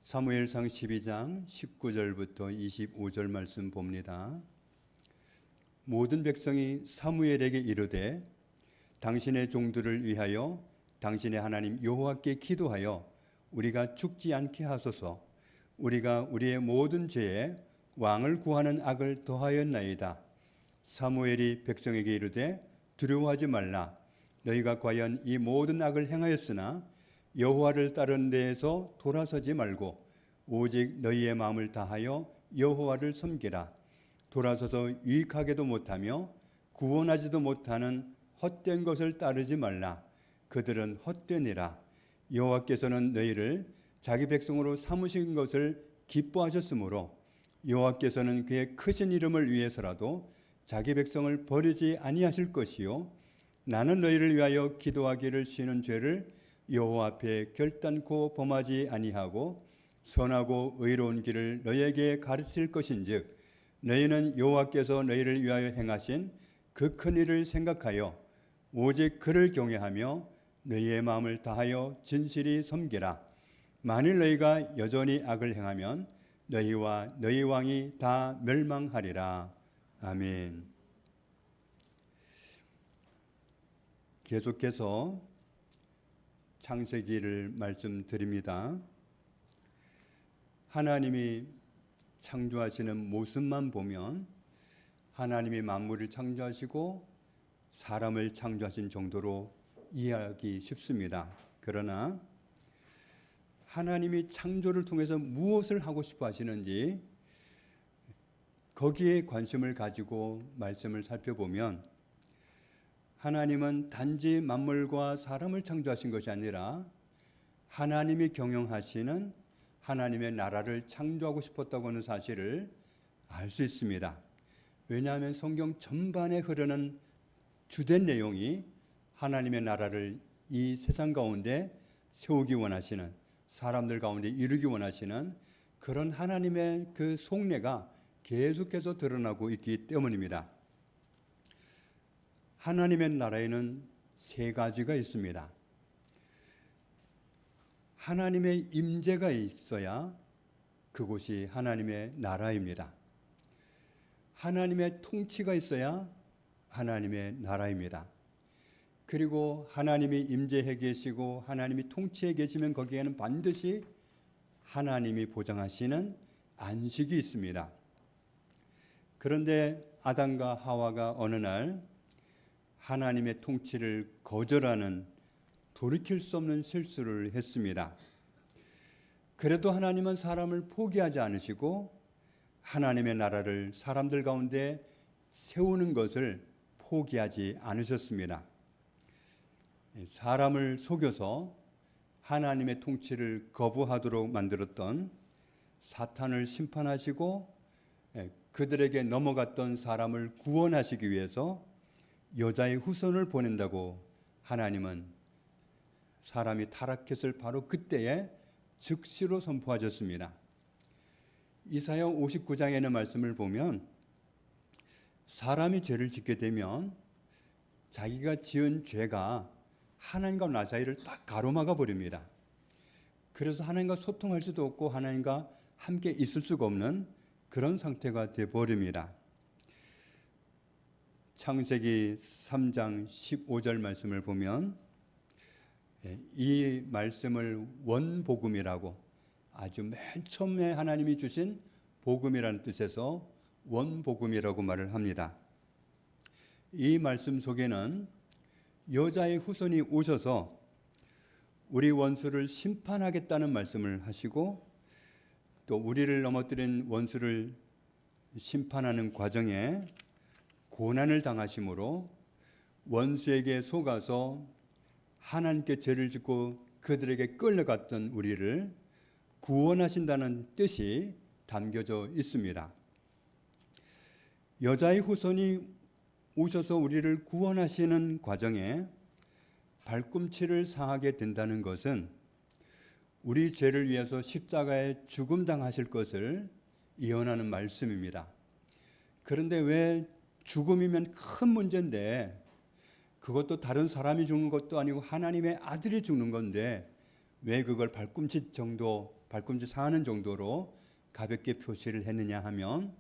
사무엘상 12장 19절부터 25절 말씀 봅니다. 모든 백성이 사무엘에게 이르되 당신의 종들을 위하여 당신의 하나님 여호와께 기도하여 우리가 죽지 않게 하소서. 우리가 우리의 모든 죄에 왕을 구하는 악을 더하였나이다. 사무엘이 백성에게 이르되 두려워하지 말라. 너희가 과연 이 모든 악을 행하였으나 여호와를 따르는 데에서 돌아서지 말고 오직 너희의 마음을 다하여 여호와를 섬기라. 돌아서서 유익하게도 못하며 구원하지도 못하는 헛된 것을 따르지 말라. 그들은 헛되니라. 여호와께서는 너희를 자기 백성으로 삼으신 것을 기뻐하셨으므로 여호와께서는 그의 크신 이름을 위해서라도 자기 백성을 버리지 아니하실 것이요 나는 너희를 위하여 기도하기를 쉬는 죄를 여호와 앞에 결단코 범하지 아니하고 선하고 의로운 길을 너희에게 가르칠 것인즉 너희는 여호와께서 너희를 위하여 행하신 그 큰 일을 생각하여 오직 그를 경외하며 너희의 마음을 다하여 진실이 섬기라. 만일 너희가 여전히 악을 행하면 너희와 너희 왕이 다 멸망하리라. 아멘. 계속해서 창세기를 말씀드립니다. 하나님이 창조하시는 모습만 보면 하나님이 만물을 창조하시고 사람을 창조하신 정도로 이해하기 쉽습니다. 그러나 하나님이 창조를 통해서 무엇을 하고 싶어 하시는지 거기에 관심을 가지고 말씀을 살펴보면 하나님은 단지 만물과 사람을 창조하신 것이 아니라 하나님이 경영하시는 하나님의 나라를 창조하고 싶었다고 하는 사실을 알 수 있습니다. 왜냐하면 성경 전반에 흐르는 주된 내용이 하나님의 나라를 이 세상 가운데 세우기 원하시는, 사람들 가운데 이루기 원하시는 그런 하나님의 그 속내가 계속해서 드러나고 있기 때문입니다. 하나님의 나라에는 세 가지가 있습니다. 하나님의 임재가 있어야 그곳이 하나님의 나라입니다. 하나님의 통치가 있어야 하나님의 나라입니다. 그리고 하나님이 임재해 계시고 하나님이 통치해 계시면 거기에는 반드시 하나님이 보장하시는 안식이 있습니다. 그런데 아담과 하와가 어느 날 하나님의 통치를 거절하는 돌이킬 수 없는 실수를 했습니다. 그래도 하나님은 사람을 포기하지 않으시고 하나님의 나라를 사람들 가운데 세우는 것을 포기하지 않으셨습니다. 사람을 속여서 하나님의 통치를 거부하도록 만들었던 사탄을 심판하시고 그들에게 넘어갔던 사람을 구원하시기 위해서 여자의 후손을 보낸다고 하나님은 사람이 타락했을 바로 그때에 즉시로 선포하셨습니다. 이사야 59장에는 말씀을 보면 사람이 죄를 짓게 되면 자기가 지은 죄가 하나님과 나 사이를 딱 가로막아 버립니다. 그래서 하나님과 소통할 수도 없고 하나님과 함께 있을 수가 없는 그런 상태가 되어 버립니다. 창세기 3장 15절 말씀을 보면 이 말씀을 원복음이라고, 아주 맨 처음에 하나님이 주신 복음이라는 뜻에서 원복음이라고 말을 합니다. 이 말씀 속에는 여자의 후손이 오셔서 우리 원수를 심판하겠다는 말씀을 하시고 또 우리를 넘어뜨린 원수를 심판하는 과정에 고난을 당하심으로 원수에게 속아서 하나님께 죄를 짓고 그들에게 끌려갔던 우리를 구원하신다는 뜻이 담겨져 있습니다. 여자의 후손이 오셔서 우리를 구원하시는 과정에 발꿈치를 상하게 된다는 것은 우리 죄를 위해서 십자가에 죽음당하실 것을 예언하는 말씀입니다. 그런데 왜 죽음이면 큰 문제인데 그것도 다른 사람이 죽는 것도 아니고 하나님의 아들이 죽는 건데 왜 그걸 발꿈치 정도 발꿈치 상하는 정도로 가볍게 표시를 했느냐 하면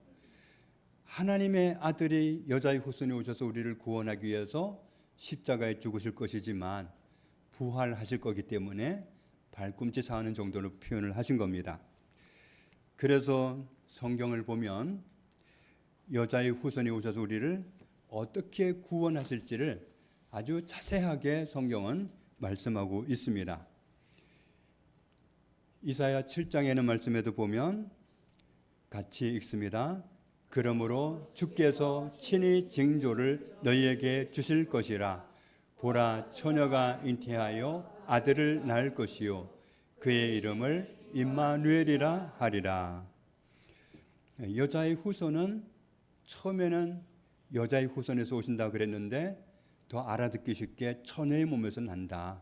하나님의 아들이 여자의 후손이 오셔서 우리를 구원하기 위해서 십자가에 죽으실 것이지만 부활하실 거기 때문에 발꿈치 상하는 정도로 표현을 하신 겁니다. 그래서 성경을 보면 여자의 후손이 오셔서 우리를 어떻게 구원하실지를 아주 자세하게 성경은 말씀하고 있습니다. 이사야 7장에는 말씀에도 보면 같이 읽습니다. 그러므로 주께서 친히 징조를 너희에게 주실 것이라. 보라, 처녀가 잉태하여 아들을 낳을 것이요 그의 이름을 임마누엘이라 하리라. 여자의 후손은 처음에는 여자의 후손에서 오신다 그랬는데 더 알아듣기 쉽게 처녀의 몸에서 난다.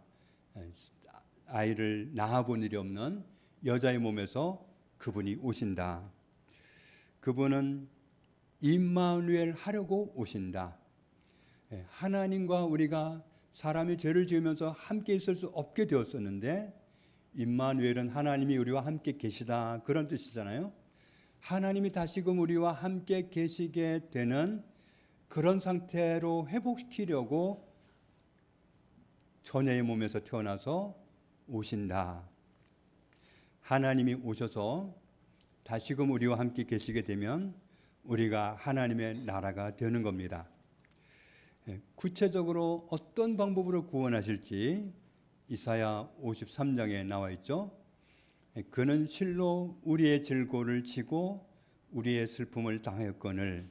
아이를 낳아본 일이 없는 여자의 몸에서 그분이 오신다. 그분은 임마누엘 하려고 오신다. 하나님과 우리가 사람이 죄를 지으면서 함께 있을 수 없게 되었었는데 임마누엘은 하나님이 우리와 함께 계시다 그런 뜻이잖아요. 하나님이 다시금 우리와 함께 계시게 되는 그런 상태로 회복시키려고 처녀의 몸에서 태어나서 오신다. 하나님이 오셔서 다시금 우리와 함께 계시게 되면 우리가 하나님의 나라가 되는 겁니다. 구체적으로 어떤 방법으로 구원하실지 이사야 53장에 나와 있죠. 그는 실로 우리의 질고를 지고 우리의 슬픔을 당하였거늘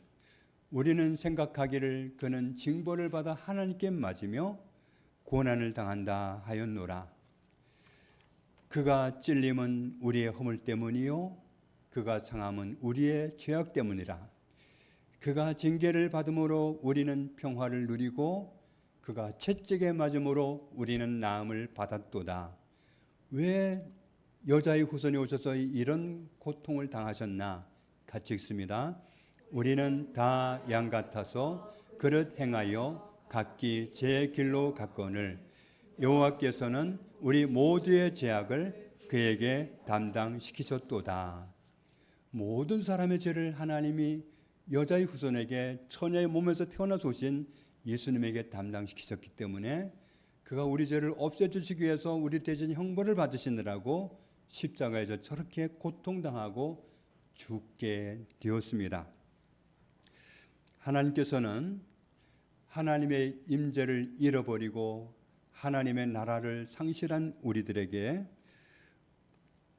우리는 생각하기를 그는 징벌을 받아 하나님께 맞으며 고난을 당한다 하였노라. 그가 찔림은 우리의 허물 때문이요 그가 상함은 우리의 죄악 때문이라. 그가 징계를 받음으로 우리는 평화를 누리고 그가 채찍에 맞음으로 우리는 나음을 받았도다. 왜 여자의 후손이 오셔서 이런 고통을 당하셨나? 같이 읽습니다. 우리는 다 양 같아서 그릇 행하여 각기 제 길로 갔거늘 여호와께서는 우리 모두의 죄악을 그에게 담당시키셨도다. 모든 사람의 죄를 하나님이 여자의 후손에게 처녀의 몸에서 태어나서 오신 예수님에게 담당시키셨기 때문에 그가 우리 죄를 없애주시기 위해서 우리 대신 형벌을 받으시느라고 십자가에서 저렇게 고통당하고 죽게 되었습니다. 하나님께서는 하나님의 임재를 잃어버리고 하나님의 나라를 상실한 우리들에게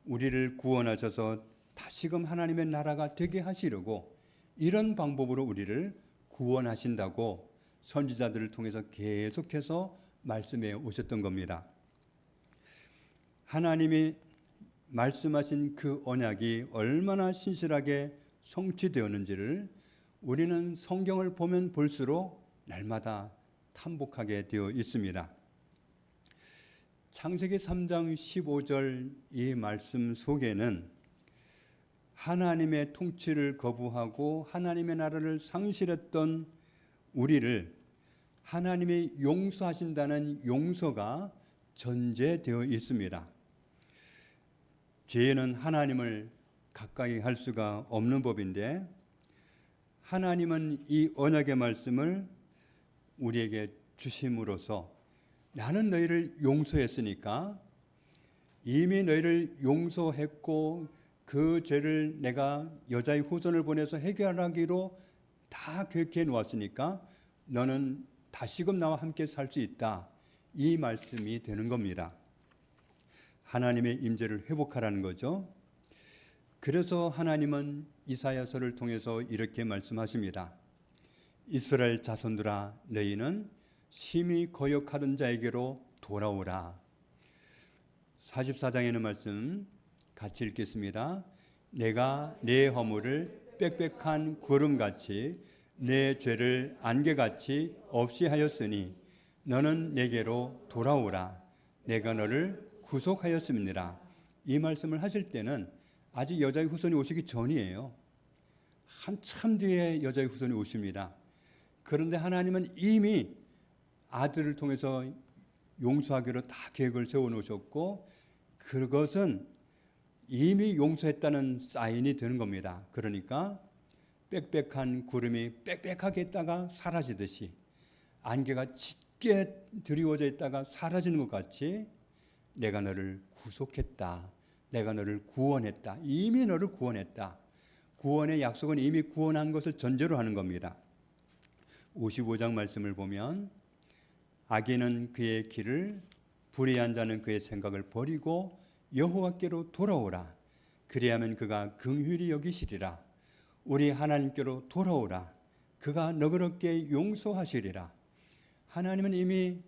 우리를 구원하셔서 다시금 하나님의 나라가 되게 하시려고 이런 방법으로 우리를 구원하신다고 선지자들을 통해서 계속해서 말씀해 오셨던 겁니다. 하나님이 말씀하신 그 언약이 얼마나 신실하게 성취되었는지를 우리는 성경을 보면 볼수록 날마다 탐복하게 되어 있습니다. 창세기 3장 15절 이 말씀 속에는 하나님의 통치를 거부하고 하나님의 나라를 상실했던 우리를 하나님이 용서하신다는 용서가 전제되어 있습니다. 죄는 하나님을 가까이 할 수가 없는 법인데 하나님은 이 언약의 말씀을 우리에게 주심으로써 나는 너희를 용서했으니까 이미 너희를 용서했고 그 죄를 내가 여자의 후손을 보내서 해결하기로 다 계획해 놓았으니까 너는 다시금 나와 함께 살 수 있다. 이 말씀이 되는 겁니다. 하나님의 임재를 회복하라는 거죠. 그래서 하나님은 이사야서를 통해서 이렇게 말씀하십니다. 이스라엘 자손들아 너희는 심히 거역하던 자에게로 돌아오라. 44장에는 말씀 같이 읽겠습니다. 내가 내 허물을 빽빽한 구름같이 내 죄를 안개같이 없이 하였으니 너는 내게로 돌아오라. 내가 너를 구속하였음이니라. 이 말씀을 하실 때는 아직 여자의 후손이 오시기 전이에요. 한참 뒤에 여자의 후손이 오십니다. 그런데 하나님은 이미 아들을 통해서 용서하기로 다 계획을 세워놓으셨고 그것은 이미 용서했다는 사인이 되는 겁니다. 그러니까 빽빽한 구름이 빽빽하게 있다가 사라지듯이 안개가 짙게 드리워져 있다가 사라지는 것 같이 내가 너를 구속했다. 내가 너를 구원했다. 이미 너를 구원했다. 구원의 약속은 이미 구원한 것을 전제로 하는 겁니다. 55장 말씀을 보면 악인은 그의 길을 불의한 자는 그의 생각을 버리고 여호와께로 돌아오라. 그리하면 그가 긍휼히 여기시리라. 우리 하나님께로 돌아오라. 그가 너그럽게 용서하시리라. 하나님은 이미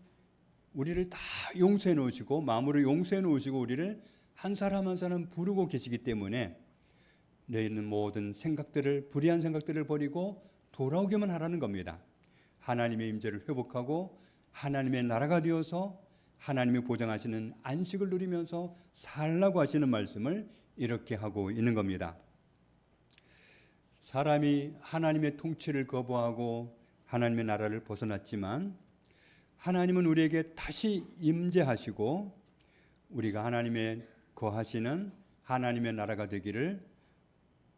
우리를 다 용서해 놓으시고 마음으로 용서해 놓으시고 우리를 한 사람 한 사람 부르고 계시기 때문에 너희는 모든 생각들을 불의한 생각들을 버리고 돌아오기만 하라는 겁니다. 하나님의 임재를 회복하고 하나님의 나라가 되어서 하나님이 보장하시는 안식을 누리면서 살라고 하시는 말씀을 이렇게 하고 있는 겁니다. 사람이 하나님의 통치를 거부하고 하나님의 나라를 벗어났지만 하나님은 우리에게 다시 임재하시고 우리가 하나님의 거하시는 하나님의 나라가 되기를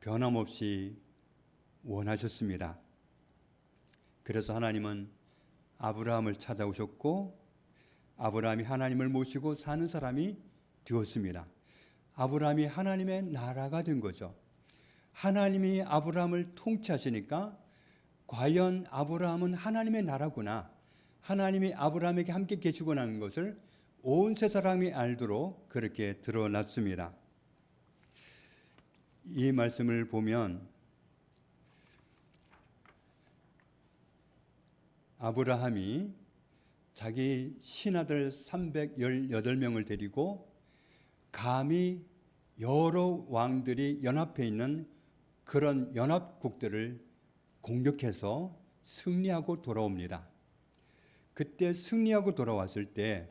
변함없이 원하셨습니다. 그래서 하나님은 아브라함을 찾아오셨고 아브라함이 하나님을 모시고 사는 사람이 되었습니다. 아브라함이 하나님의 나라가 된 거죠. 하나님이 아브라함을 통치하시니까 과연 아브라함은 하나님의 나라구나. 하나님이 아브라함에게 함께 계시고나는 것을 온 세 사람이 알도록 그렇게 드러났습니다. 이 말씀을 보면 아브라함이 자기 신하들 318명을 데리고 감히 여러 왕들이 연합해 있는 그런 연합국들을 공격해서 승리하고 돌아옵니다. 그때 승리하고 돌아왔을 때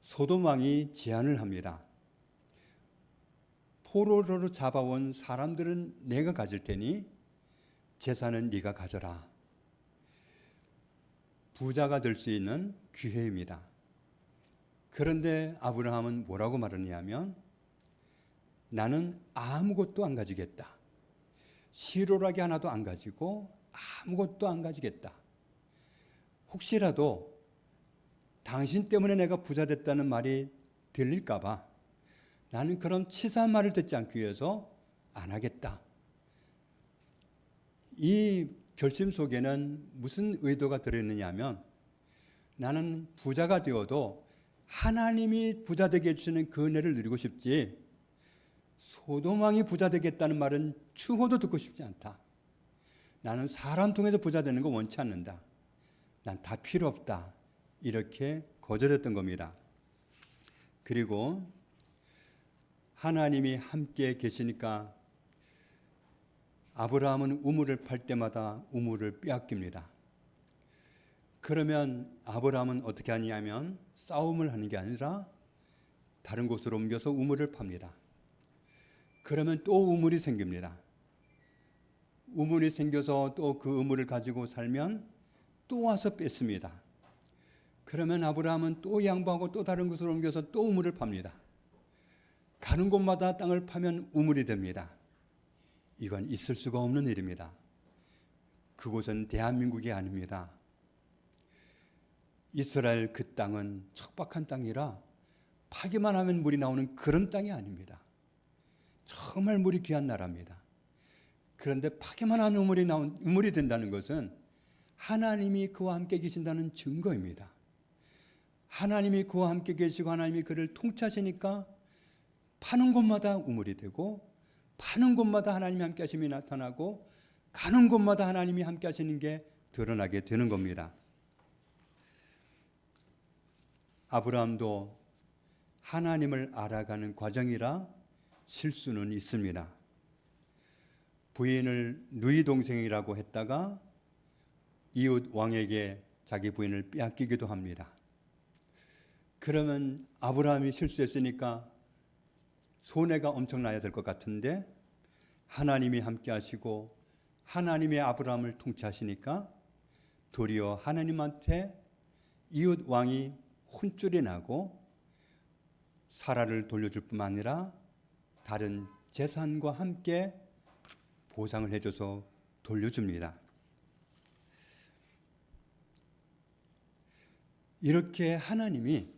소돔 왕이 제안을 합니다. 포로로 잡아온 사람들은 내가 가질 테니 재산은 네가 가져라. 부자가 될 수 있는 기회입니다. 그런데 아브라함은 뭐라고 말하냐면 나는 아무것도 안 가지겠다. 시로라기 하나도 안 가지고 아무것도 안 가지겠다. 혹시라도 당신 때문에 내가 부자 됐다는 말이 들릴까 봐 나는 그런 치사한 말을 듣지 않기 위해서 안 하겠다. 이 결심 속에는 무슨 의도가 들어있느냐 하면 나는 부자가 되어도 하나님이 부자 되게 해주시는 그 은혜를 누리고 싶지 소돔 왕이 부자 되겠다는 말은 추호도 듣고 싶지 않다. 나는 사람 통해서 부자 되는 거 원치 않는다. 난 다 필요 없다. 이렇게 거절했던 겁니다. 그리고 하나님이 함께 계시니까 아브라함은 우물을 팔 때마다 우물을 빼앗깁니다. 그러면 아브라함은 어떻게 하냐면 싸움을 하는 게 아니라 다른 곳으로 옮겨서 우물을 팝니다. 그러면 또 우물이 생깁니다. 우물이 생겨서 또 그 우물을 가지고 살면 또 와서 뺐습니다. 그러면 아브라함은 또 양보하고 또 다른 곳으로 옮겨서 또 우물을 팝니다. 가는 곳마다 땅을 파면 우물이 됩니다. 이건 있을 수가 없는 일입니다. 그곳은 대한민국이 아닙니다. 이스라엘 그 땅은 척박한 땅이라 파기만 하면 물이 나오는 그런 땅이 아닙니다. 정말 물이 귀한 나라입니다. 그런데 파기만 하면 우물이 된다는 것은 하나님이 그와 함께 계신다는 증거입니다. 하나님이 그와 함께 계시고 하나님이 그를 통치하시니까 파는 곳마다 우물이 되고 파는 곳마다 하나님이 함께 하심이 나타나고 가는 곳마다 하나님이 함께 하시는 게 드러나게 되는 겁니다. 아브라함도 하나님을 알아가는 과정이라 실수는 있습니다. 부인을 누이 동생이라고 했다가 이웃 왕에게 자기 부인을 빼앗기기도 합니다. 그러면 아브라함이 실수했으니까 손해가 엄청나야 될 것 같은데 하나님이 함께 하시고 하나님의 아브라함을 통치하시니까 도리어 하나님한테 이웃 왕이 혼쭐이 나고 사라를 돌려줄 뿐만 아니라 다른 재산과 함께 보상을 해줘서 돌려줍니다. 이렇게 하나님이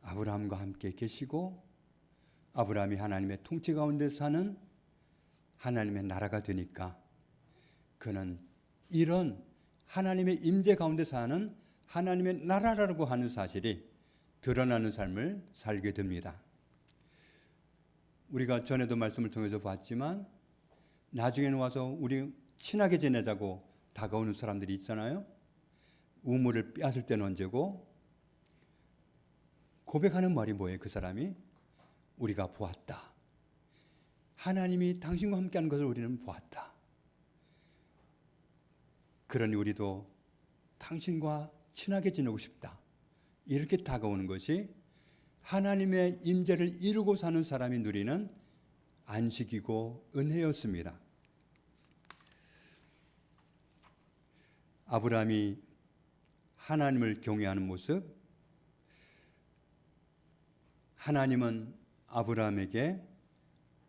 아브라함과 함께 계시고 아브라함이 하나님의 통치 가운데 사는 하나님의 나라가 되니까 그는 이런 하나님의 임재 가운데 사는 하나님의 나라라고 하는 사실이 드러나는 삶을 살게 됩니다. 우리가 전에도 말씀을 통해서 봤지만 나중에는 와서 우리 친하게 지내자고 다가오는 사람들이 있잖아요. 우물을 빼앗을 때는 언제고 고백하는 말이 뭐예요? 그 사람이 우리가 보았다. 하나님이 당신과 함께하는 것을 우리는 보았다. 그러니 우리도 당신과 친하게 지내고 싶다. 이렇게 다가오는 것이 하나님의 임재를 이루고 사는 사람이 누리는 안식이고 은혜였습니다. 아브라함이 하나님을 경외하는 모습, 하나님은 아브라함에게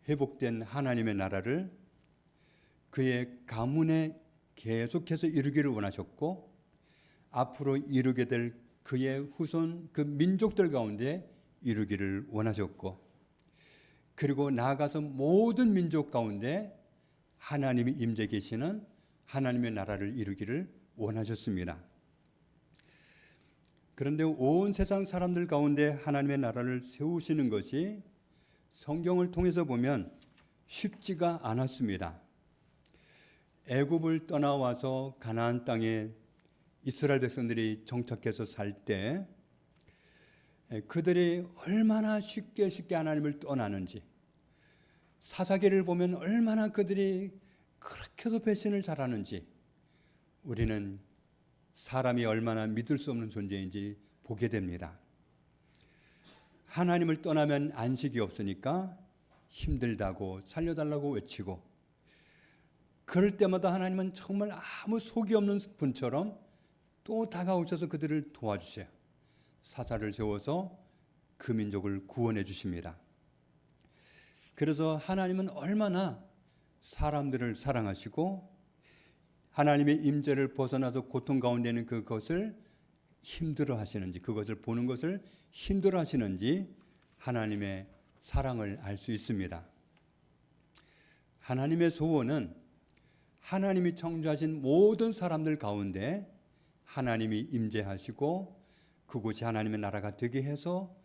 회복된 하나님의 나라를 그의 가문에 계속해서 이루기를 원하셨고 앞으로 이루게 될 그의 후손 그 민족들 가운데 이루기를 원하셨고 그리고 나아가서 모든 민족 가운데 하나님이 임재 계시는 하나님의 나라를 이루기를 원하셨습니다. 그런데 온 세상 사람들 가운데 하나님의 나라를 세우시는 것이 성경을 통해서 보면 쉽지가 않았습니다. 애굽을 떠나와서 가나안 땅에 이스라엘 백성들이 정착해서 살 때 그들이 얼마나 쉽게 하나님을 떠나는지 사사기를 보면 얼마나 그들이 그렇게도 배신을 잘하는지 우리는 사람이 얼마나 믿을 수 없는 존재인지 보게 됩니다. 하나님을 떠나면 안식이 없으니까 힘들다고 살려달라고 외치고 그럴 때마다 하나님은 정말 아무 속이 없는 분처럼 또 다가오셔서 그들을 도와주세요. 사사를 세워서 그 민족을 구원해 주십니다. 그래서 하나님은 얼마나 사람들을 사랑하시고 하나님의 임재를 벗어나서 고통 가운데 있는 그것을 힘들어 하시는지 그것을 보는 것을 힘들어 하시는지 하나님의 사랑을 알 수 있습니다. 하나님의 소원은 하나님이 창조하신 모든 사람들 가운데 하나님이 임재하시고 그곳이 하나님의 나라가 되게 해서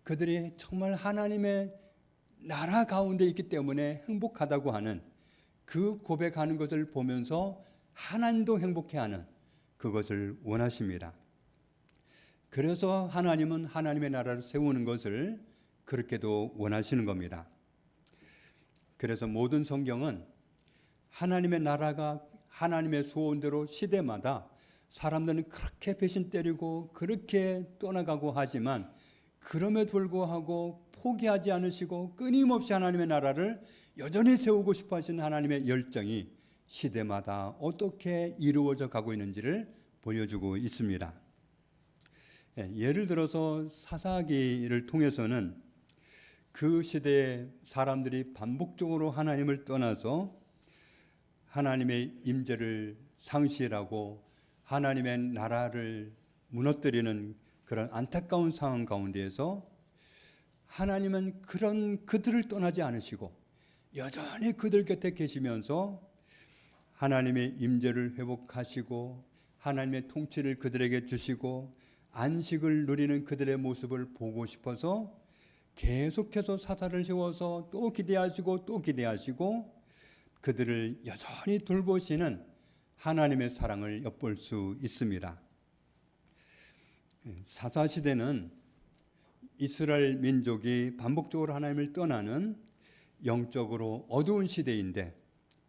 그들이 정말 하나님의 나라 가운데 있기 때문에 행복하다고 하는 그 고백하는 것을 보면서 하나님도 행복해하는 그것을 원하십니다. 그래서 하나님은 하나님의 나라를 세우는 것을 그렇게도 원하시는 겁니다. 그래서 모든 성경은 하나님의 나라가 하나님의 소원대로 시대마다 사람들은 그렇게 배신 때리고 그렇게 떠나가고 하지만 그럼에도 불구하고 포기하지 않으시고 끊임없이 하나님의 나라를 여전히 세우고 싶어 하시는 하나님의 열정이 시대마다 어떻게 이루어져 가고 있는지를 보여주고 있습니다. 예를 들어서 사사기를 통해서는 그 시대의 사람들이 반복적으로 하나님을 떠나서 하나님의 임재를 상실하고 하나님의 나라를 무너뜨리는 그런 안타까운 상황 가운데에서 하나님은 그들을 떠나지 않으시고 여전히 그들 곁에 계시면서 하나님의 임재를 회복하시고 하나님의 통치를 그들에게 주시고 안식을 누리는 그들의 모습을 보고 싶어서 계속해서 사사를 세워서 또 기대하시고 또 기대하시고 그들을 여전히 돌보시는 하나님의 사랑을 엿볼 수 있습니다. 사사시대는 이스라엘 민족이 반복적으로 하나님을 떠나는 영적으로 어두운 시대인데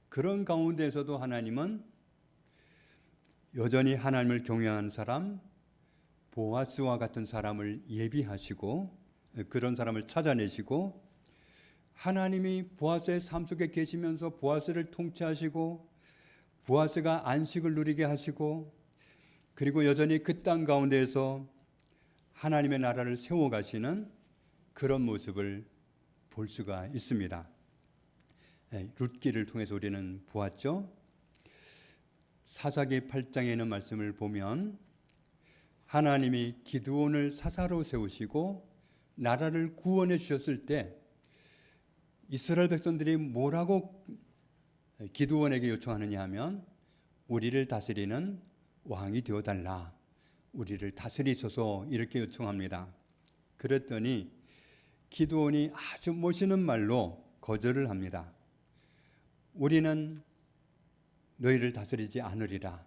그런 가운데에서도 하나님은 여전히 하나님을 경외하는 사람 보아스와 같은 사람을 예비하시고 그런 사람을 찾아내시고 하나님이 보아스의 삶 속에 계시면서 보아스를 통치하시고 보아스가 안식을 누리게 하시고 그리고 여전히 그 땅 가운데에서 하나님의 나라를 세워가시는 그런 모습을 볼 수가 있습니다. 룻기를 통해서 우리는 보았죠. 사사기 8장에 있는 말씀을 보면 하나님이 기드온을 사사로 세우시고 나라를 구원해 주셨을 때 이스라엘 백성들이 뭐라고 기드온에게 요청하느냐 하면 우리를 다스리는 왕이 되어달라, 우리를 다스리소서, 이렇게 요청합니다. 그랬더니 기드온이 아주 멋있는 말로 거절을 합니다. 우리는 너희를 다스리지 않으리라.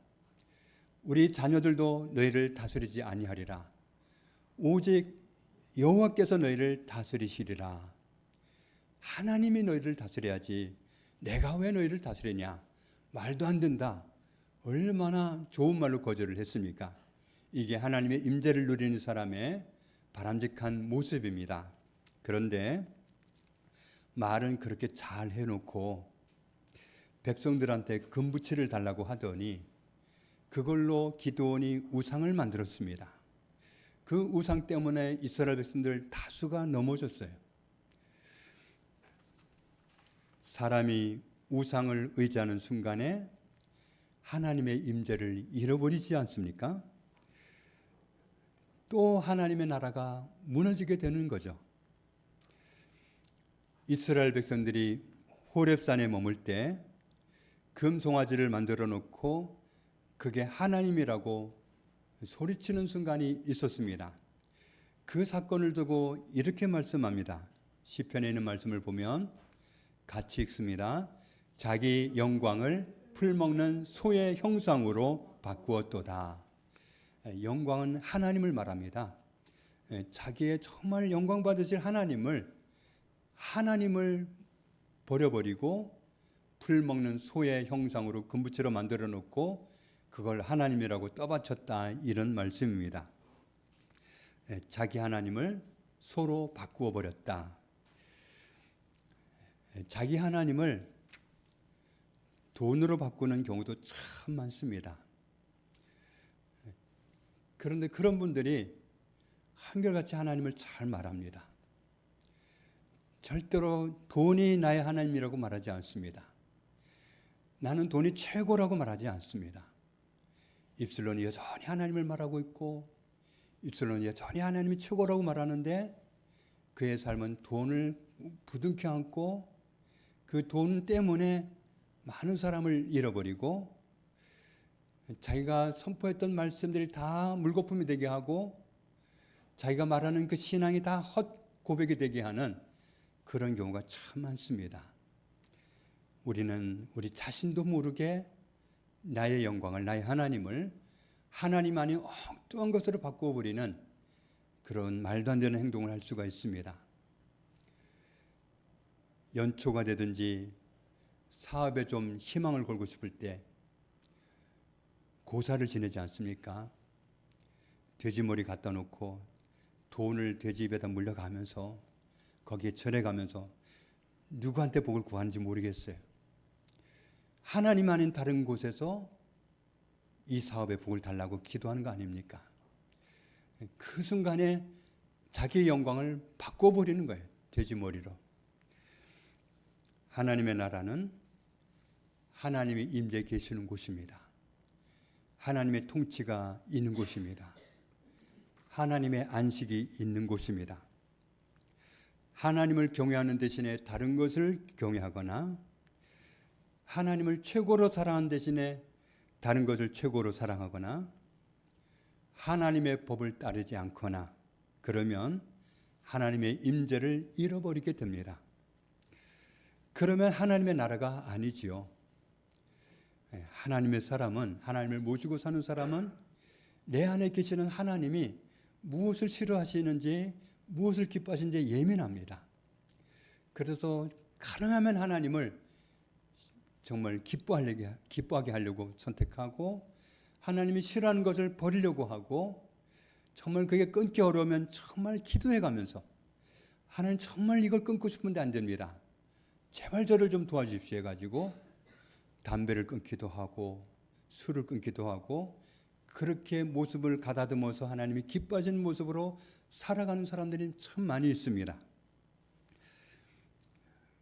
우리 자녀들도 너희를 다스리지 아니하리라. 오직 여호와께서 너희를 다스리시리라. 하나님이 너희를 다스려야지 내가 왜 너희를 다스리냐. 말도 안 된다. 얼마나 좋은 말로 거절을 했습니까? 이게 하나님의 임재를 누리는 사람의 바람직한 모습입니다. 그런데 말은 그렇게 잘 해놓고 백성들한테 금부치를 달라고 하더니 그걸로 기드온이 우상을 만들었습니다. 그 우상 때문에 이스라엘 백성들 다수가 넘어졌어요. 사람이 우상을 의지하는 순간에 하나님의 임재를 잃어버리지 않습니까? 또 하나님의 나라가 무너지게 되는 거죠. 이스라엘 백성들이 호렙산에 머물 때 금송아지를 만들어 놓고 그게 하나님이라고 소리치는 순간이 있었습니다. 그 사건을 두고 이렇게 말씀합니다. 시편에 있는 말씀을 보면 같이 읽습니다. 자기 영광을 풀먹는 소의 형상으로 바꾸었도다. 영광은 하나님을 말합니다. 자기의 정말 영광 받으실 하나님을 버려버리고 풀먹는 소의 형상으로 금부치로 만들어 놓고 그걸 하나님이라고 떠받쳤다, 이런 말씀입니다. 자기 하나님을 소로 바꾸어 버렸다. 자기 하나님을 돈으로 바꾸는 경우도 참 많습니다. 그런데 그런 분들이 한결같이 하나님을 잘 말합니다. 절대로 돈이 나의 하나님이라고 말하지 않습니다. 나는 돈이 최고라고 말하지 않습니다. 입술로는 여전히 하나님을 말하고 있고 입술로는 여전히 하나님이 최고라고 말하는데 그의 삶은 돈을 부둥켜 안고 그 돈 때문에 많은 사람을 잃어버리고 자기가 선포했던 말씀들이 다 물거품이 되게 하고 자기가 말하는 그 신앙이 다 헛 고백이 되게 하는 그런 경우가 참 많습니다. 우리는 우리 자신도 모르게 나의 영광을, 나의 하나님을 하나님 아닌 엉뚱한 것으로 바꾸어버리는 그런 말도 안 되는 행동을 할 수가 있습니다. 연초가 되든지 사업에 좀 희망을 걸고 싶을 때 고사를 지내지 않습니까? 돼지머리 갖다 놓고 돈을 돼지 입에다 물려가면서 거기에 절해가면서 누구한테 복을 구하는지 모르겠어요. 하나님 아닌 다른 곳에서 이 사업에 복을 달라고 기도하는 거 아닙니까? 그 순간에 자기의 영광을 바꿔버리는 거예요. 돼지머리로. 하나님의 나라는 하나님이 임재해 계시는 곳입니다. 하나님의 통치가 있는 곳입니다. 하나님의 안식이 있는 곳입니다. 하나님을 경외하는 대신에 다른 것을 경외하거나 하나님을 최고로 사랑하는 대신에 다른 것을 최고로 사랑하거나 하나님의 법을 따르지 않거나 그러면 하나님의 임재를 잃어버리게 됩니다. 그러면 하나님의 나라가 아니지요. 하나님의 사람은, 하나님을 모시고 사는 사람은 내 안에 계시는 하나님이 무엇을 싫어하시는지 무엇을 기뻐하시는지 예민합니다. 그래서 가능하면 하나님을 정말 기뻐하게 하려고 선택하고 하나님이 싫어하는 것을 버리려고 하고 정말 그게 끊기 어려우면 정말 기도해가면서 하나님 정말 이걸 끊고 싶은데 안 됩니다. 제발 저를 좀 도와주십시오 해가지고 담배를 끊기도 하고 술을 끊기도 하고 그렇게 모습을 가다듬어서 하나님이 기뻐하시는 모습으로 살아가는 사람들이 참 많이 있습니다.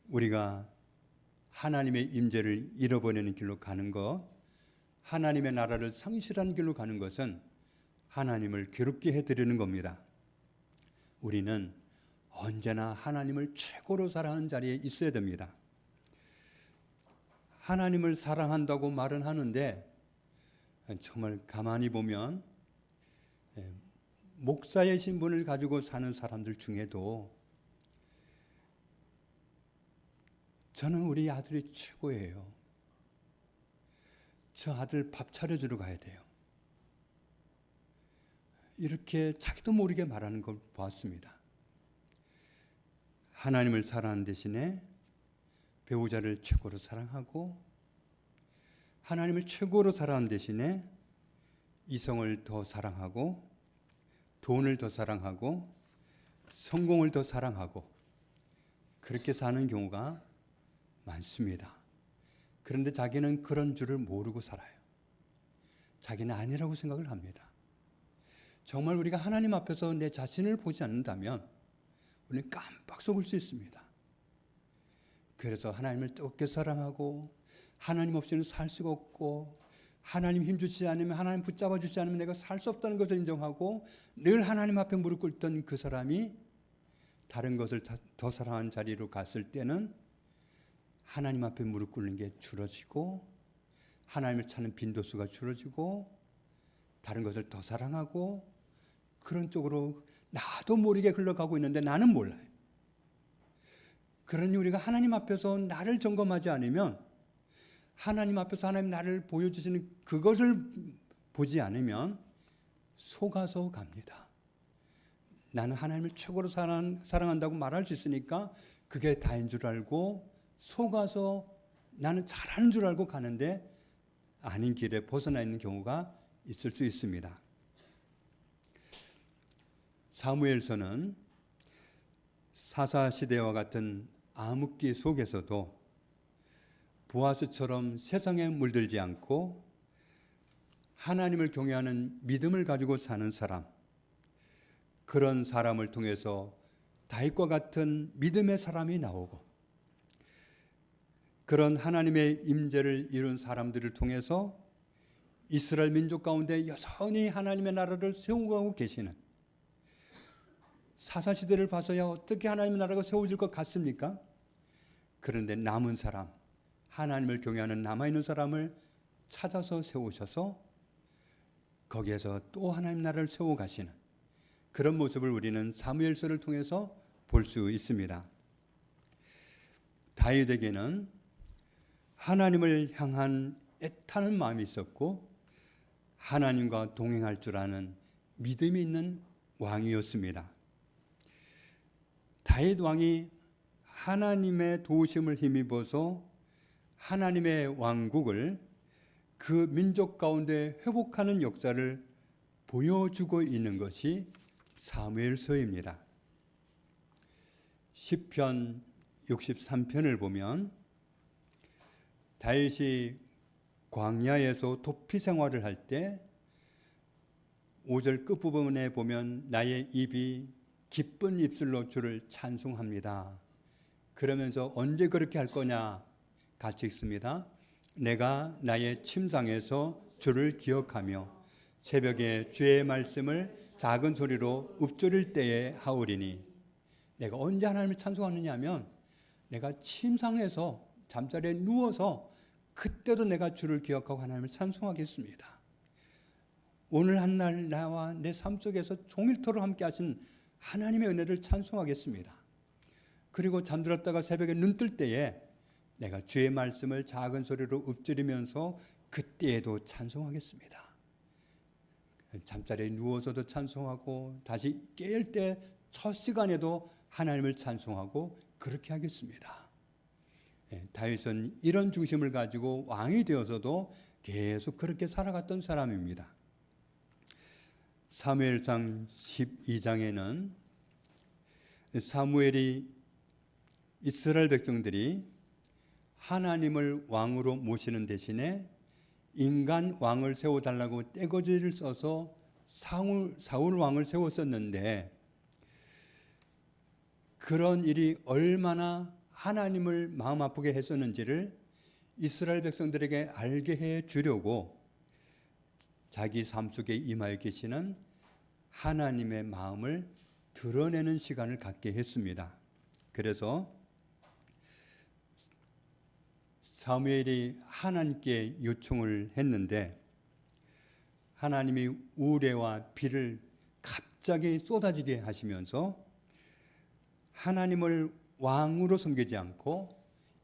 우리가 하나님의 임재를 잃어버리는 길로 가는 것, 하나님의 나라를 상실한 길로 가는 것은 하나님을 괴롭게 해드리는 겁니다. 우리는 언제나 하나님을 최고로 사랑하는 자리에 있어야 됩니다. 하나님을 사랑한다고 말은 하는데 정말 가만히 보면 목사의 신분을 가지고 사는 사람들 중에도 저는 우리 아들이 최고예요. 저 아들 밥 차려주러 가야 돼요. 이렇게 자기도 모르게 말하는 걸 보았습니다. 하나님을 사랑하는 대신에 배우자를 최고로 사랑하고, 하나님을 최고로 사랑하는 대신에 이성을 더 사랑하고, 돈을 더 사랑하고, 성공을 더 사랑하고, 그렇게 사는 경우가 많습니다. 그런데 자기는 그런 줄을 모르고 살아요. 자기는 아니라고 생각을 합니다. 정말 우리가 하나님 앞에서 내 자신을 보지 않는다면 우리는 깜빡 속을 수 있습니다. 그래서 하나님을 뜨겁게 사랑하고, 하나님 없이는 살 수가 없고, 하나님 힘주시지 않으면, 하나님 붙잡아 주지 않으면 내가 살 수 없다는 것을 인정하고 늘 하나님 앞에 무릎 꿇던 그 사람이 다른 것을 더 사랑하는 자리로 갔을 때는 하나님 앞에 무릎 꿇는 게 줄어지고, 하나님을 찾는 빈도수가 줄어지고, 다른 것을 더 사랑하고, 그런 쪽으로 나도 모르게 흘러가고 있는데 나는 몰라요. 그러니 우리가 하나님 앞에서 나를 점검하지 않으면, 하나님 앞에서 하나님 나를 보여주시는 그것을 보지 않으면 속아서 갑니다. 나는 하나님을 최고로 사랑한다고 말할 수 있으니까 그게 다인 줄 알고 속아서 나는 잘하는 줄 알고 가는데 아닌 길에 벗어나 있는 경우가 있을 수 있습니다. 사무엘서는 사사시대와 같은 암흑기 속에서도 보아스처럼 세상에 물들지 않고 하나님을 경외하는 믿음을 가지고 사는 사람, 그런 사람을 통해서 다윗과 같은 믿음의 사람이 나오고, 그런 하나님의 임재를 이룬 사람들을 통해서 이스라엘 민족 가운데 여전히 하나님의 나라를 세우고 계시는, 사사시대를 봐서야 어떻게 하나님의 나라가 세워질 것 같습니까? 그런데 남은 사람, 하나님을 경외하는 남아있는 사람을 찾아서 세우셔서 거기에서 또 하나님 나라를 세워가시는 그런 모습을 우리는 사무엘서를 통해서 볼 수 있습니다. 다윗에게는 하나님을 향한 애타는 마음이 있었고 하나님과 동행할 줄 아는 믿음이 있는 왕이었습니다. 다윗 왕이 하나님의 도우심을 힘입어서 하나님의 왕국을 그 민족 가운데 회복하는 역사를 보여주고 있는 것이 사무엘서입니다. 시편 63편을 보면 다윗이 광야에서 도피 생활을 할 때 5절 끝부분에 보면 나의 입이 기쁜 입술로 주를 찬송합니다. 그러면서 언제 그렇게 할 거냐 같이 읽습니다. 내가 나의 침상에서 주를 기억하며 새벽에 주의 말씀을 작은 소리로 읊조릴 때에 하오리니. 내가 언제 하나님을 찬송하느냐 하면 내가 침상에서 잠자리에 누워서 그때도 내가 주를 기억하고 하나님을 찬송하겠습니다. 오늘 한 날 나와 내 삶 속에서 종일토록 함께 하신 하나님의 은혜를 찬송하겠습니다. 그리고 잠들었다가 새벽에 눈 뜰 때에 내가 주의 말씀을 작은 소리로 읊조리면서 그때에도 찬송하겠습니다. 잠자리에 누워서도 찬송하고 다시 깰 때 첫 시간에도 하나님을 찬송하고 그렇게 하겠습니다. 다윗은 이런 중심을 가지고 왕이 되어서도 계속 그렇게 살아갔던 사람입니다. 사무엘상 12장에는 사무엘이 이스라엘 백성들이 하나님을 왕으로 모시는 대신에 인간 왕을 세워달라고 떼거지를 써서 사울 왕을 세웠었는데 그런 일이 얼마나 하나님을 마음 아프게 했었는지를 이스라엘 백성들에게 알게 해 주려고 자기 삶 속에 임하여 계시는 하나님의 마음을 드러내는 시간을 갖게 했습니다. 그래서 사무엘이 하나님께 요청을 했는데 하나님이 우레와 비를 갑자기 쏟아지게 하시면서 하나님을 왕으로 섬기지 않고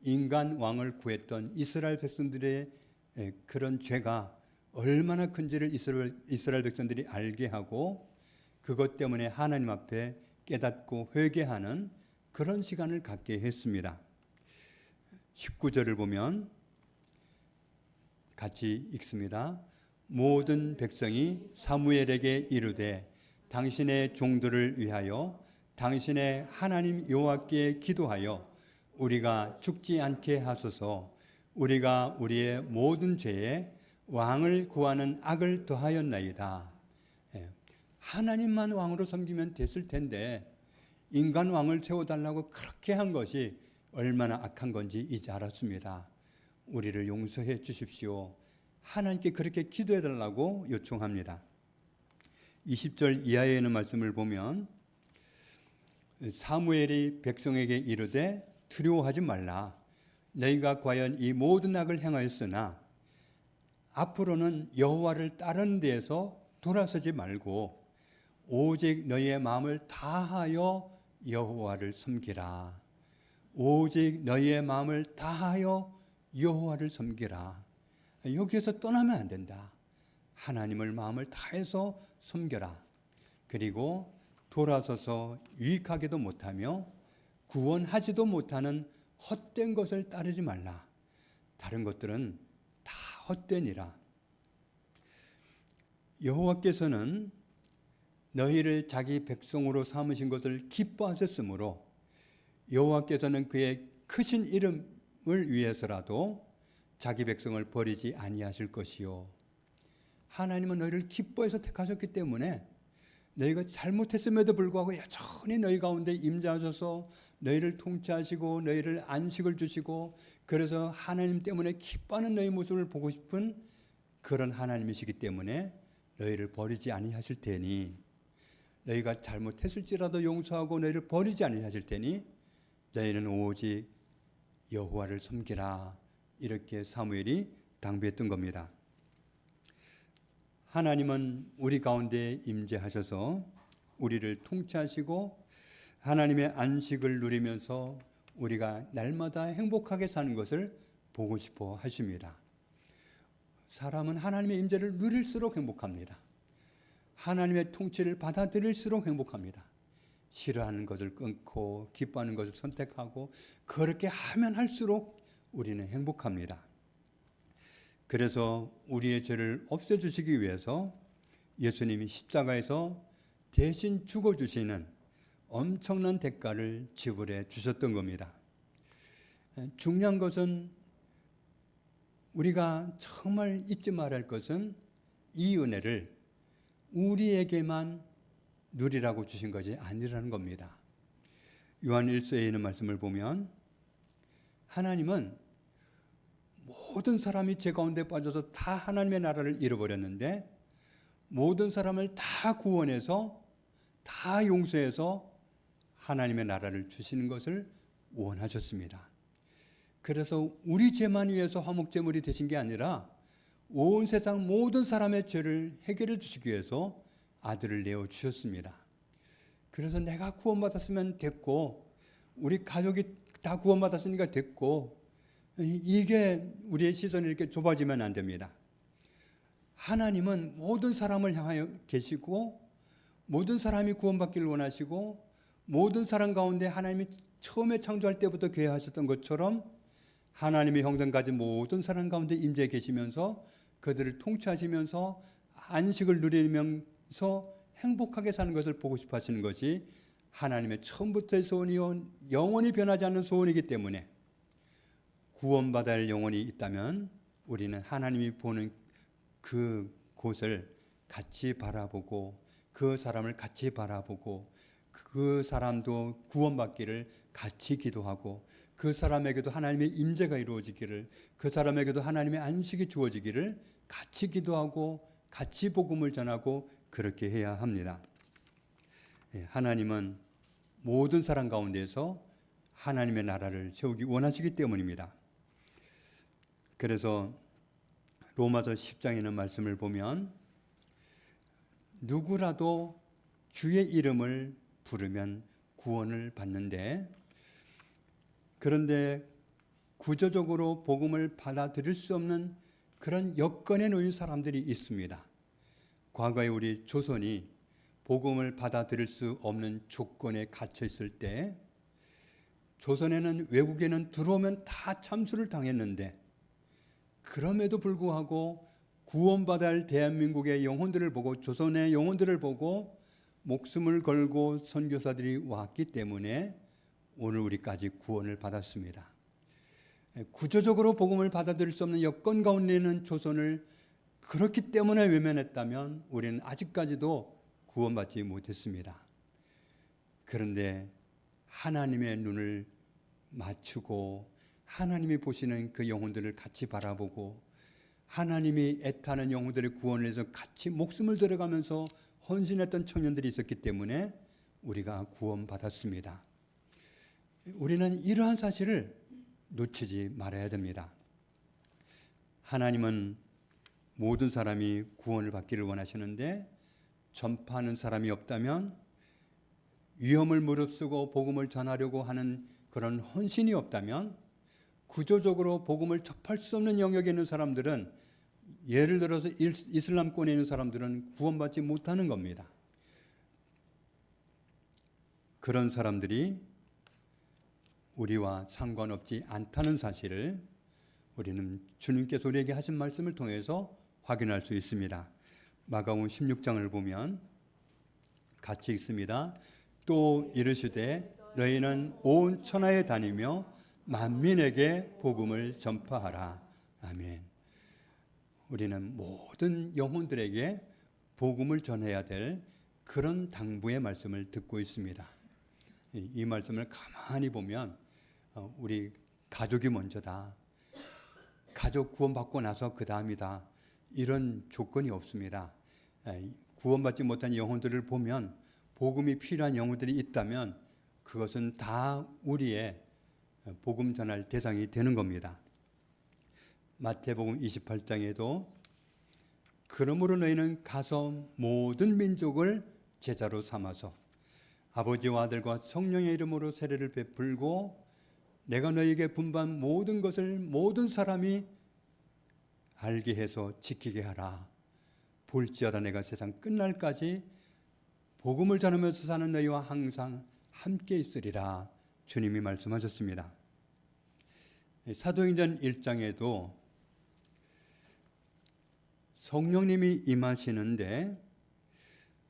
인간 왕을 구했던 이스라엘 백성들의 그런 죄가 얼마나 큰지를 이스라엘 백성들이 알게 하고 그것 때문에 하나님 앞에 깨닫고 회개하는 그런 시간을 갖게 했습니다. 19절을 보면 같이 읽습니다. 모든 백성이 사무엘에게 이르되 당신의 종들을 위하여 당신의 하나님 여호와께 기도하여 우리가 죽지 않게 하소서. 우리가 우리의 모든 죄에 왕을 구하는 악을 더하였나이다. 하나님만 왕으로 섬기면 됐을 텐데 인간 왕을 세워달라고 그렇게 한 것이 얼마나 악한 건지 이제 알았습니다. 우리를 용서해 주십시오. 하나님께 그렇게 기도해 달라고 요청합니다. 20절 이하에 있는 말씀을 보면 사무엘이 백성에게 이르되 두려워하지 말라. 너희가 과연 이 모든 악을 행하였으나 앞으로는 여호와를 따르는 데에서 돌아서지 말고 오직 너희의 마음을 다하여 여호와를 섬기라. 오직 너희의 마음을 다하여 여호와를 섬기라. 여기에서 떠나면 안 된다. 하나님을 마음을 다해서 섬겨라. 그리고 돌아서서 유익하게도 못하며 구원하지도 못하는 헛된 것을 따르지 말라. 다른 것들은 다 헛되니라. 여호와께서는 너희를 자기 백성으로 삼으신 것을 기뻐하셨으므로 여호와께서는 그의 크신 이름을 위해서라도 자기 백성을 버리지 아니하실 것이요. 하나님은 너희를 기뻐해서 택하셨기 때문에 너희가 잘못했음에도 불구하고 여전히 너희 가운데 임재하셔서 너희를 통치하시고 너희를 안식을 주시고 그래서 하나님 때문에 기뻐하는 너희 모습을 보고 싶은 그런 하나님이시기 때문에 너희를 버리지 아니하실 테니 너희가 잘못했을지라도 용서하고 너희를 버리지 아니하실 테니 너희는 오직 여호와를 섬기라. 이렇게 사무엘이 당부했던 겁니다. 하나님은 우리 가운데 임재하셔서 우리를 통치하시고 하나님의 안식을 누리면서 우리가 날마다 행복하게 사는 것을 보고 싶어 하십니다. 사람은 하나님의 임재를 누릴수록 행복합니다. 하나님의 통치를 받아들일수록 행복합니다. 싫어하는 것을 끊고 기뻐하는 것을 선택하고 그렇게 하면 할수록 우리는 행복합니다. 그래서 우리의 죄를 없애주시기 위해서 예수님이 십자가에서 대신 죽어주시는 엄청난 대가를 지불해 주셨던 겁니다. 중요한 것은 우리가 정말 잊지 말아야 할 것은 이 은혜를 우리에게만 누리라고 주신 것이 아니라는 겁니다. 요한 1서에 있는 말씀을 보면 하나님은 모든 사람이 죄 가운데 빠져서 다 하나님의 나라를 잃어버렸는데 모든 사람을 다 구원해서 다 용서해서 하나님의 나라를 주시는 것을 원하셨습니다. 그래서 우리 죄만 위해서 화목제물이 되신 게 아니라 온 세상 모든 사람의 죄를 해결해 주시기 위해서 아들을 내어주셨습니다. 그래서 내가 구원받았으면 됐고 우리 가족이 다 구원받았으니까 됐고 이게 우리의 시선이 이렇게 좁아지면 안 됩니다. 하나님은 모든 사람을 향하여 계시고 모든 사람이 구원받기를 원하시고 모든 사람 가운데 하나님이 처음에 창조할 때부터 계획하셨던 것처럼 하나님의 형상 가진 모든 사람 가운데 임재해 계시면서 그들을 통치하시면서 안식을 누리면서 행복하게 사는 것을 보고 싶어 하시는 것이 하나님의 처음부터의 소원이요 영원히 변하지 않는 소원이기 때문에 구원받아야 할 영혼이 있다면 우리는 하나님이 보는 그 곳을 같이 바라보고 그 사람을 같이 바라보고 그 사람도 구원받기를 같이 기도하고 그 사람에게도 하나님의 임재가 이루어지기를, 그 사람에게도 하나님의 안식이 주어지기를 같이 기도하고 같이 복음을 전하고 그렇게 해야 합니다. 하나님은 모든 사람 가운데서 하나님의 나라를 세우기 원하시기 때문입니다. 그래서 로마서 10장에 있는 말씀을 보면 누구라도 주의 이름을 부르면 구원을 받는데, 그런데 구조적으로 복음을 받아들일 수 없는 그런 여건에 놓인 사람들이 있습니다. 과거에 우리 조선이 복음을 받아들일 수 없는 조건에 갇혀 있을 때 조선에는 외국에는 들어오면 다 참수를 당했는데, 그럼에도 불구하고 구원받아야 할 대한민국의 영혼들을 보고, 조선의 영혼들을 보고 목숨을 걸고 선교사들이 왔기 때문에 오늘 우리까지 구원을 받았습니다. 구조적으로 복음을 받아들일 수 없는 여건 가운데는 조선을 그렇기 때문에 외면했다면 우리는 아직까지도 구원받지 못했습니다. 그런데 하나님의 눈을 맞추고 하나님이 보시는 그 영혼들을 같이 바라보고 하나님이 애타는 영혼들의 구원을 위해서 같이 목숨을 들어가면서 헌신했던 청년들이 있었기 때문에 우리가 구원받았습니다. 우리는 이러한 사실을 놓치지 말아야 됩니다. 하나님은 모든 사람이 구원을 받기를 원하시는데, 전파하는 사람이 없다면, 위험을 무릅쓰고 복음을 전하려고 하는 그런 헌신이 없다면, 구조적으로 복음을 접할 수 없는 영역에 있는 사람들은, 예를 들어서 이슬람권에 있는 사람들은 구원받지 못하는 겁니다. 그런 사람들이 우리와 상관없지 않다는 사실을 우리는 주님께서 우리에게 하신 말씀을 통해서 확인할 수 있습니다. 마가복음 16장을 보면 같이 읽습니다. 또 이르시되 너희는 온 천하에 다니며 만민에게 복음을 전파하라. 아멘. 우리는 모든 영혼들에게 복음을 전해야 될 그런 당부의 말씀을 듣고 있습니다. 이 말씀을 가만히 보면 우리 가족이 먼저다, 가족 구원받고 나서 그 다음이다, 이런 조건이 없습니다. 구원받지 못한 영혼들을 보면, 복음이 필요한 영혼들이 있다면 그것은 다 우리의 복음 전할 대상이 되는 겁니다. 마태복음 28장에도 그러므로 너희는 가서 모든 민족을 제자로 삼아서 아버지와 아들과 성령의 이름으로 세례를 베풀고 내가 너희에게 분부한 모든 것을 모든 사람이 알게 해서 지키게 하라. 볼지어다 내가 세상 끝날까지 복음을 전하면서 사는 너희와 항상 함께 있으리라. 주님이 말씀하셨습니다. 사도행전 1장에도 성령님이 임하시는데,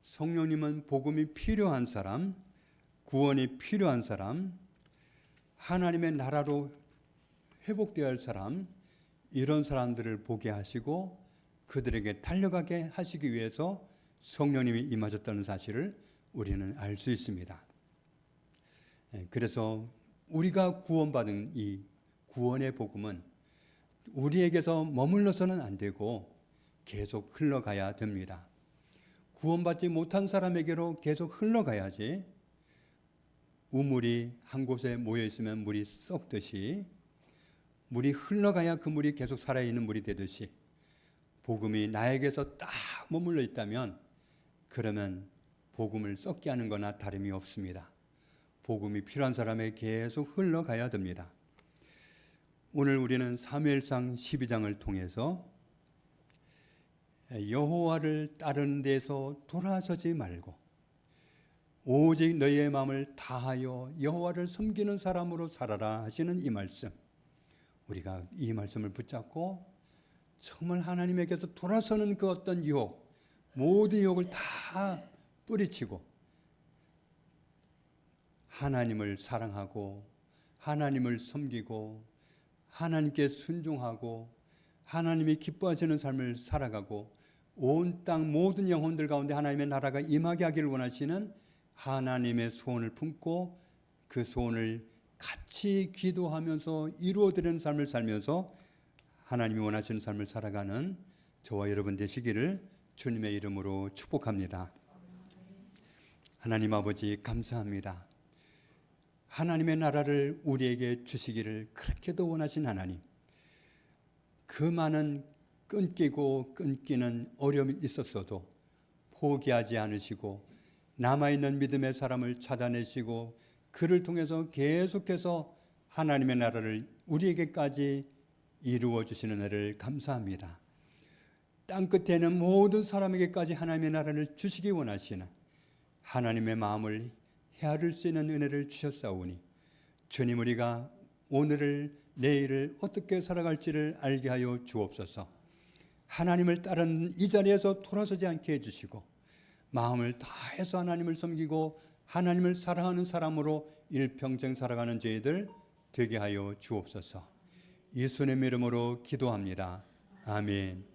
성령님은 복음이 필요한 사람, 구원이 필요한 사람, 하나님의 나라로 회복되어야 할 사람, 이런 사람들을 보게 하시고 그들에게 달려가게 하시기 위해서 성령님이 임하셨다는 사실을 우리는 알 수 있습니다. 그래서 우리가 구원받은 이 구원의 복음은 우리에게서 머물러서는 안 되고 계속 흘러가야 됩니다. 구원받지 못한 사람에게로 계속 흘러가야지, 우물이 한 곳에 모여 있으면 물이 썩듯이 물이 흘러가야 그 물이 계속 살아있는 물이 되듯이, 복음이 나에게서 딱 머물러 있다면 그러면 복음을 썩게 하는 거나 다름이 없습니다. 복음이 필요한 사람에게 계속 흘러가야 됩니다. 오늘 우리는 사무엘상 12장을 통해서 여호와를 따르는 데서 돌아서지 말고 오직 너희의 마음을 다하여 여호와를 섬기는 사람으로 살아라 하시는 이 말씀, 우리가 이 말씀을 붙잡고 정말 하나님에게서 돌아서는 그 어떤 유혹, 모든 유혹을 다 뿌리치고 하나님을 사랑하고 하나님을 섬기고 하나님께 순종하고 하나님이 기뻐하시는 삶을 살아가고 온 땅 모든 영혼들 가운데 하나님의 나라가 임하게 하기를 원하시는 하나님의 소원을 품고 그 소원을 같이 기도하면서 이루어드리는 삶을 살면서 하나님이 원하시는 삶을 살아가는 저와 여러분 되시기를 주님의 이름으로 축복합니다. 하나님 아버지 감사합니다. 하나님의 나라를 우리에게 주시기를 그렇게도 원하신 하나님, 그 많은 끊기는 어려움이 있었어도 포기하지 않으시고 남아있는 믿음의 사람을 찾아내시고 그를 통해서 계속해서 하나님의 나라를 우리에게까지 이루어 주시는 은혜를 감사합니다. 땅끝에는 모든 사람에게까지 하나님의 나라를 주시기 원하시는 하나님의 마음을 헤아릴 수 있는 은혜를 주셨사오니 주님, 우리가 오늘을 내일을 어떻게 살아갈지를 알게 하여 주옵소서. 하나님을 따르는 이 자리에서 돌아서지 않게 해주시고 마음을 다해서 하나님을 섬기고 하나님을 사랑하는 사람으로 일평생 살아가는 저희들 되게 하여 주옵소서. 예수님의 이름으로 기도합니다. 아멘.